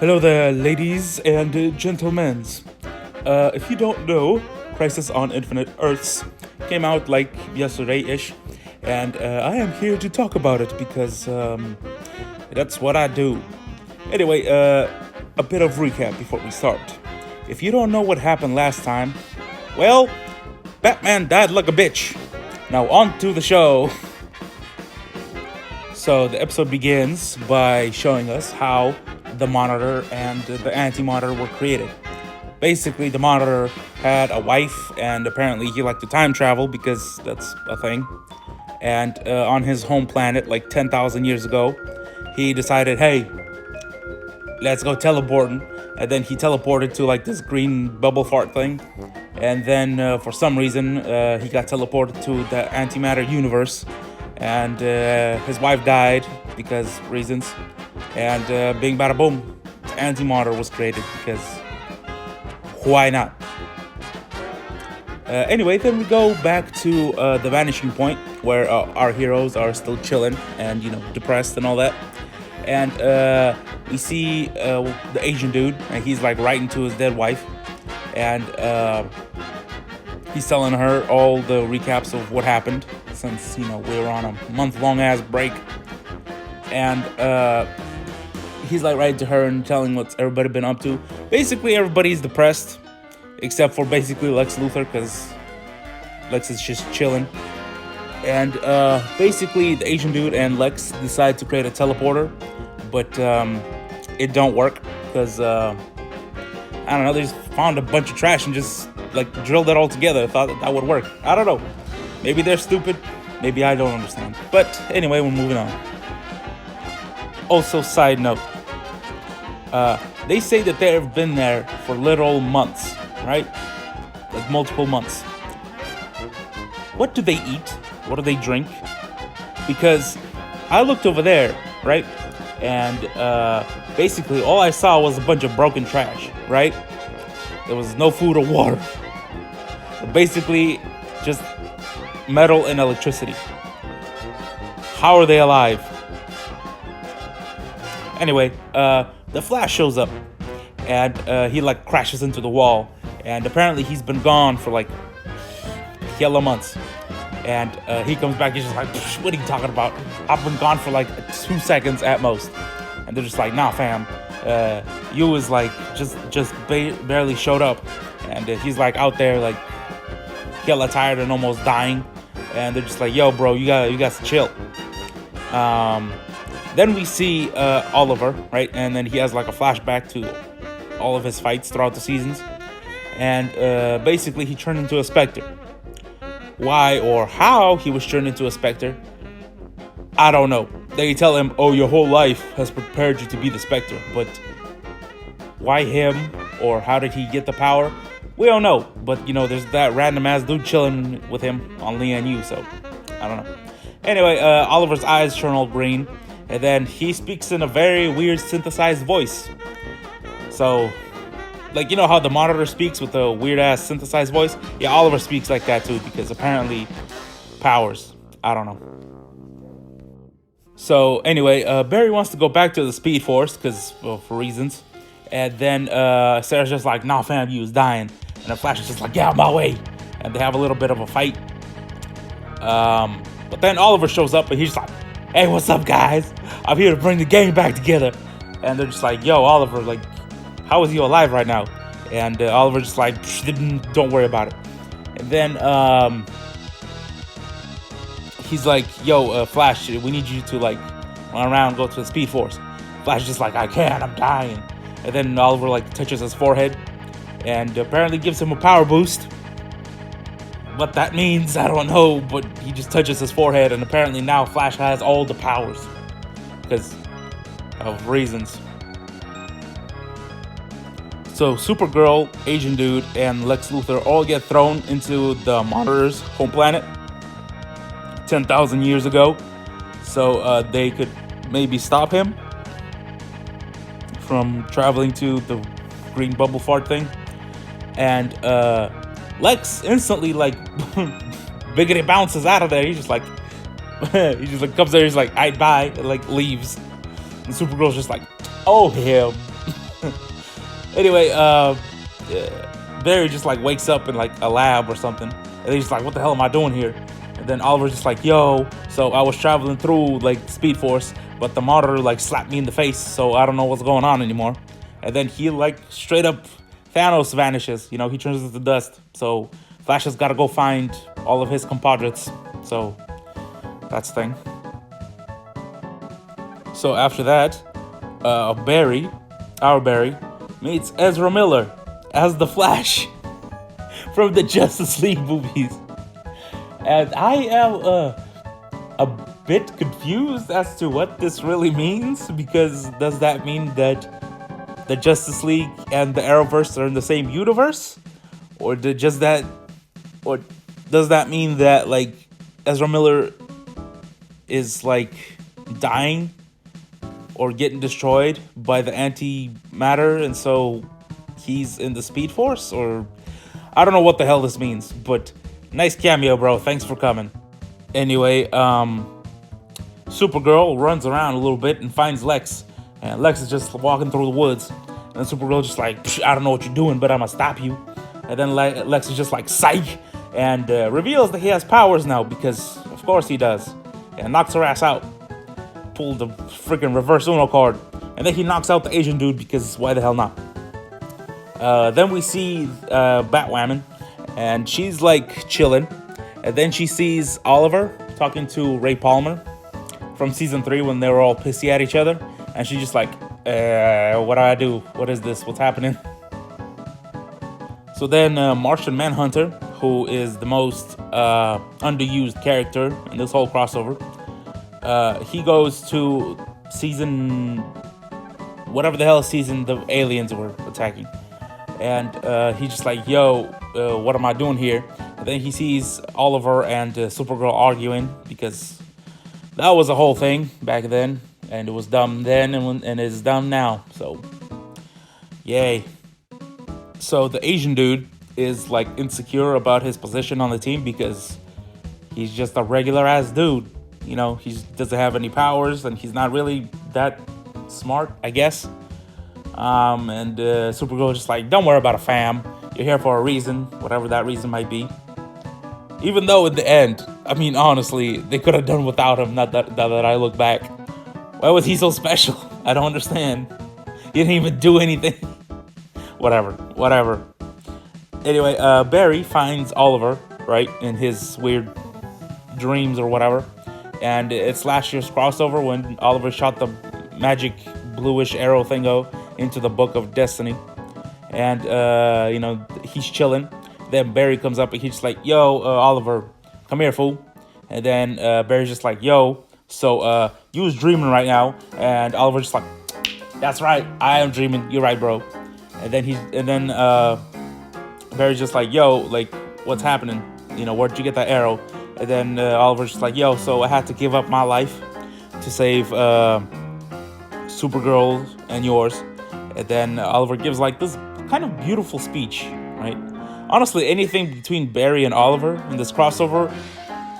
Hello there, ladies and gentlemen. If you don't know, Crisis on Infinite Earths came out like yesterday-ish, and I am here to talk about it because that's what I do. Anyway, a bit of recap before we start. If you don't know what happened last time, well, Batman died like a bitch. Now on to the show. So the episode begins by showing us how the Monitor and the Anti-Monitor were created. Basically, the Monitor had a wife, and apparently he liked to time travel because that's a thing. And on his home planet, like 10,000 years ago, he decided, hey, let's go teleporting. And then he teleported to like this green bubble fart thing. And then for some reason, he got teleported to the antimatter universe. And his wife died because reasons. And bing bada boom, Anti-Monitor was created because why not? Anyway, then we go back to the vanishing point where our heroes are still chilling and, you know, depressed and all that. And we see the Asian dude, and he's like writing to his dead wife. And he's telling her all the recaps of what happened since, you know, we were on a month-long ass break. And he's like writing to her and telling what's everybody been up to. Basically, everybody's depressed, except for basically Lex Luthor, because Lex is just chilling. And basically, the Asian dude and Lex decide to create a teleporter, but it don't work because I don't know. They just found a bunch of trash and just like drilled it all together. Thought that would work. I don't know. Maybe they're stupid. Maybe I don't understand. But anyway, we're moving on. Also, side note, they say that they have been there for literal months, right? Like multiple months. What do they eat? What do they drink? Because I looked over there, right? And basically all I saw was a bunch of broken trash, right? There was no food or water. Basically, just metal and electricity. How are they alive? Anyway, the Flash shows up, and he like crashes into the wall, and apparently he's been gone for like hella months. And he comes back, he's just like, what are you talking about? I've been gone for like 2 seconds at most. And they're just like, nah fam, you was like just barely showed up. And he's like out there like hella tired and almost dying. And they're just like, yo bro, you got to chill. Then we see Oliver, right? And then he has like a flashback to all of his fights throughout the seasons. And basically he turned into a Spectre. Why or how he was turned into a Spectre, I don't know. They tell him, oh, your whole life has prepared you to be the Spectre. But why him? Or how did he get the power? We don't know. But, you know, there's that random ass dude chilling with him on Lian Yu. So, I don't know. Anyway, Oliver's eyes turn all green. And then he speaks in a very weird synthesized voice. So, like, you know how the Monitor speaks with a weird-ass synthesized voice? Yeah, Oliver speaks like that, too, because apparently powers. I don't know. So, anyway, Barry wants to go back to the Speed Force, because, well, for reasons. And then Sarah's just like, nah, fam, you was dying. And the Flash is just like, get out of my way. And they have a little bit of a fight. But then Oliver shows up, and he's just like, hey, what's up, guys? I'm here to bring the gang back together. And they're just like, yo, Oliver, like, how is he alive right now? And Oliver's just like, don't worry about it. And then he's like, yo, Flash, we need you to like run around, go to the Speed Force. Flash is just like, I can't, I'm dying. And then Oliver like touches his forehead and apparently gives him a power boost. What that means, I don't know, but he just touches his forehead, and apparently now Flash has all the powers because of reasons. So Supergirl, Asian dude, and Lex Luthor all get thrown into the Monitor's home planet 10,000 years ago, so they could maybe stop him from traveling to the green bubble fart thing. And Lex instantly like biggity bounces out of there. He's just like he just like comes there, he's like, "Aight, bye," and like leaves. And Supergirl's just like, "Oh him." Anyway, Barry just like wakes up in like a lab or something, and he's like, "What the hell am I doing here?" And then Oliver's just like, "Yo, so I was traveling through like Speed Force, but the monitor like slapped me in the face, so I don't know what's going on anymore." And then he like straight up Thanos vanishes. He turns into dust. So Flash has got to go find all of his compadres. So that's the thing. So after that, our Barry, meets Ezra Miller as the Flash from the Justice League movies. And I am a bit confused as to what this really means, because does that mean that the Justice League and the Arrowverse are in the same universe? Or does that mean that like Ezra Miller is like dying or getting destroyed by the antimatter, and so he's in the Speed Force? Or I don't know what the hell this means, but nice cameo, bro. Thanks for coming. Anyway, Supergirl runs around a little bit and finds Lex, and Lex is just walking through the woods, and Supergirl just like, I don't know what you're doing, but I'm gonna stop you. And then Lex is just like, psych, and reveals that he has powers now, because of course he does, and knocks her ass out. Pulled the freaking reverse Uno card, and then he knocks out the Asian dude, because why the hell not? Then we see Batwoman, and she's like chilling, and then she sees Oliver talking to Ray Palmer from season 3 when they were all pissy at each other, and she's just like, what do I do? What is this? What's happening? So then Martian Manhunter, who is the most underused character in this whole crossover, he goes to season, whatever the hell season the aliens were attacking. And he's just like, yo, what am I doing here? And then he sees Oliver and Supergirl arguing, because that was a whole thing back then. And it was dumb then, and it's dumb now. So, yay. So the Asian dude is like insecure about his position on the team, because he's just a regular ass dude. He doesn't have any powers, and he's not really that smart, I guess. And Supergirl is just like, don't worry about a fam. You're here for a reason, whatever that reason might be. Even though in the end, I mean, honestly, they could have done without him, now that I look back. Why was he so special? I don't understand. He didn't even do anything. Whatever. Anyway, Barry finds Oliver, right, in his weird dreams or whatever. And it's last year's crossover when Oliver shot the magic bluish arrow thingo into the Book of Destiny. And, he's chilling. Then Barry comes up and he's just like, yo, Oliver, come here, fool. And then Barry's just like, yo, so you was dreaming right now. And Oliver's just like, that's right, I am dreaming. You're right, bro. And then Barry's just like, yo, like, what's happening? Where'd you get that arrow? And then Oliver's just like, yo, so I had to give up my life to save Supergirl and yours. And then Oliver gives like this kind of beautiful speech, right? Honestly, anything between Barry and Oliver in this crossover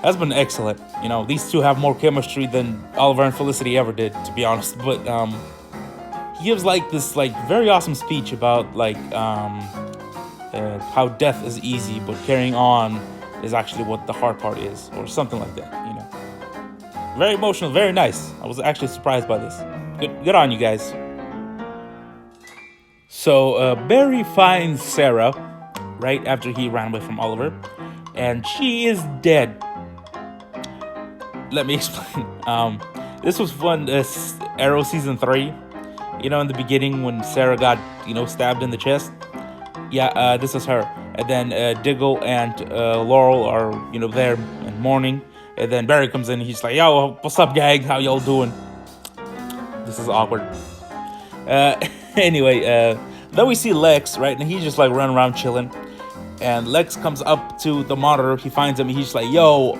has been excellent. These two have more chemistry than Oliver and Felicity ever did, to be honest. But he gives like this like very awesome speech about like how death is easy, but carrying on is actually what the hard part is, or something like that. Very emotional, very nice. I was actually surprised by this. Good on you guys. So Barry finds Sarah right after he ran away from Oliver, and she is dead. Let me explain. This was fun. Arrow season 3. In the beginning when Sarah got stabbed in the chest. Yeah, this is her. And then Diggle and Laurel are there and mourning. And then Barry comes in and he's like, yo, what's up, gang? How y'all doing? This is awkward. Anyway, then we see Lex, right? And he's just like running around chilling. And Lex comes up to the monitor. He finds him and he's just like, yo,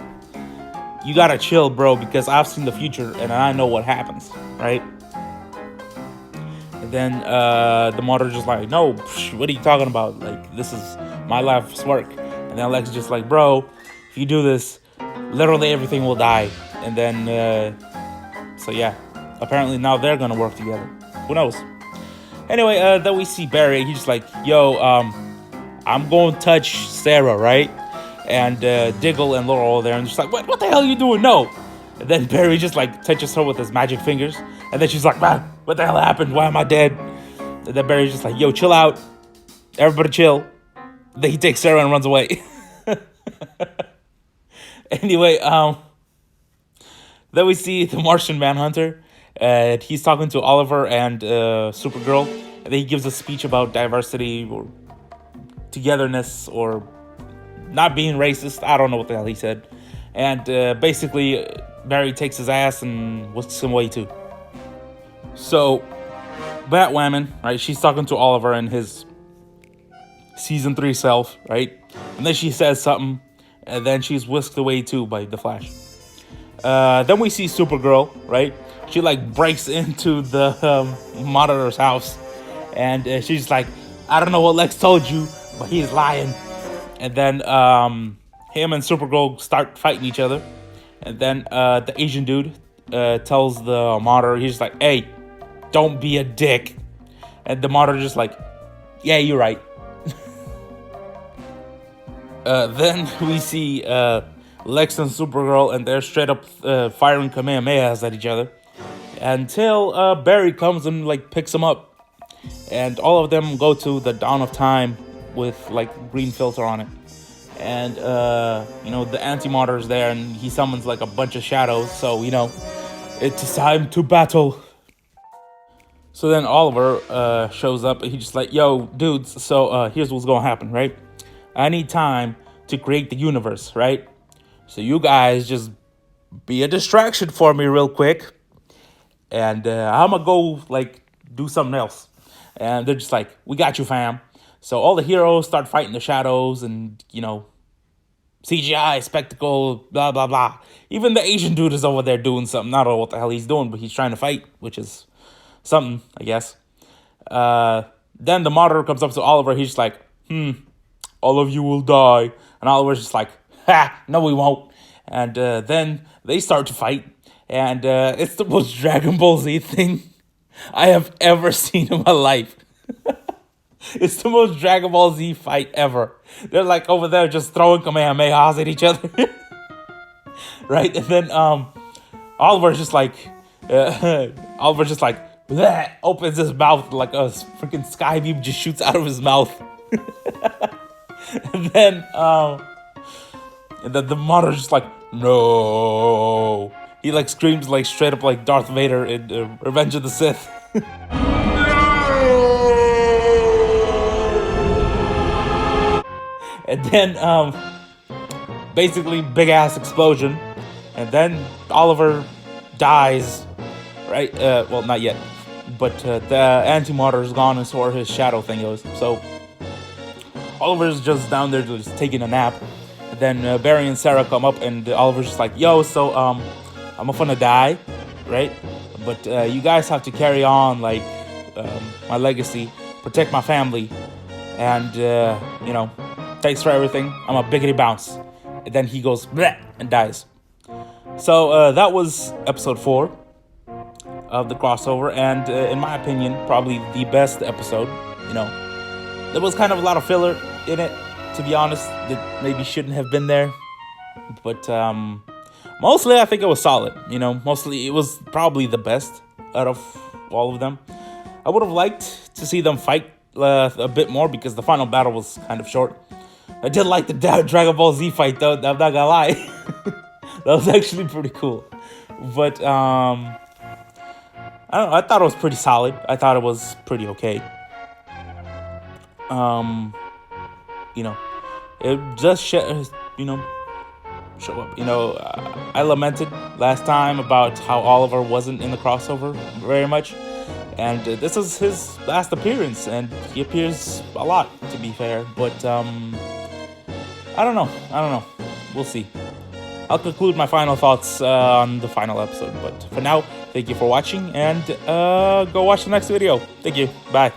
you gotta chill, bro, because I've seen the future and I know what happens, right? And then the monitor's just like, no, what are you talking about? Like, this is my life's work. And then Lex is just like, bro, if you do this, literally everything will die. And then, so yeah, apparently now they're gonna work together. Who knows? Anyway, then we see Barry. He's just like, yo, I'm going to touch Sarah, right? And Diggle and Laurel are there, and just like, what the hell are you doing? No. And then Barry just like touches her with his magic fingers, and then she's like, man, what the hell happened? Why am I dead? And then Barry's just like, yo, chill out. Everybody chill. Then he takes Sarah and runs away. Anyway, then we see the Martian Manhunter. He's talking to Oliver and Supergirl. And then he gives a speech about diversity or togetherness or not being racist. I don't know what the hell he said. And basically, Barry takes his ass and whisks him away too. So, Batwoman, right? She's talking to Oliver and his season 3 self, right? And then she says something, and then she's whisked away too by the Flash. Then we see Supergirl, right? She like breaks into the Monitor's house, and she's like, I don't know what Lex told you, but he's lying. And then him and Supergirl start fighting each other. And then the Asian dude tells the Monitor, he's like, hey, don't be a dick. And the Monitor just like, yeah, you're right. Then we see Lex and Supergirl, and they're straight up firing Kamehamehas at each other until Barry comes and like picks them up, and all of them go to the Dawn of Time with like green filter on it, and the Anti-Monitor is there, and he summons like a bunch of shadows, so it's time to battle. So then Oliver shows up, and he's just like, yo dudes, so here's what's gonna happen, right? I need time to create the universe, right? So you guys just be a distraction for me real quick. And I'm going to go, like, do something else. And they're just like, we got you, fam. So all the heroes start fighting the shadows and, CGI, spectacle, blah, blah, blah. Even the Asian dude is over there doing something. I don't know what the hell he's doing, but he's trying to fight, which is something, I guess. Then the Monitor comes up to Oliver. He's just like, all of you will die. And Oliver's just like, ha, no we won't. And then they start to fight. And it's the most Dragon Ball Z thing I have ever seen in my life. It's the most Dragon Ball Z fight ever. They're like over there just throwing Kamehamehas at each other. Right? And then Oliver's just like, bleh, opens his mouth like a freaking sky beam just shoots out of his mouth. And then the Monitor's just like, no. He like screams like straight up like Darth Vader in Revenge of the Sith. And then basically big ass explosion, and then Oliver dies, right? Well, not yet, but the Anti-Monitor is gone, and so are his shadow thing goes. So Oliver's just down there just taking a nap. And then Barry and Sarah come up, and Oliver's just like, yo, so I'm gonna die, right? But you guys have to carry on like my legacy, protect my family, and thanks for everything. I'm a biggity bounce. And then he goes bleh and dies. So that was episode 4 of the crossover, and in my opinion, probably the best episode. There was kind of a lot of filler in it, to be honest, that maybe shouldn't have been there. But mostly I think it was solid. Mostly it was probably the best out of all of them. I would have liked to see them fight a bit more because the final battle was kind of short. I did like the Dragon Ball Z fight though, I'm not gonna lie. That was actually pretty cool. But I don't know, I thought it was pretty solid. I thought it was pretty okay. It just show up. I lamented last time about how Oliver wasn't in the crossover very much, and this is his last appearance, and he appears a lot, to be fair. But I don't know. We'll see. I'll conclude my final thoughts on the final episode. But for now, thank you for watching, and go watch the next video. Thank you. Bye.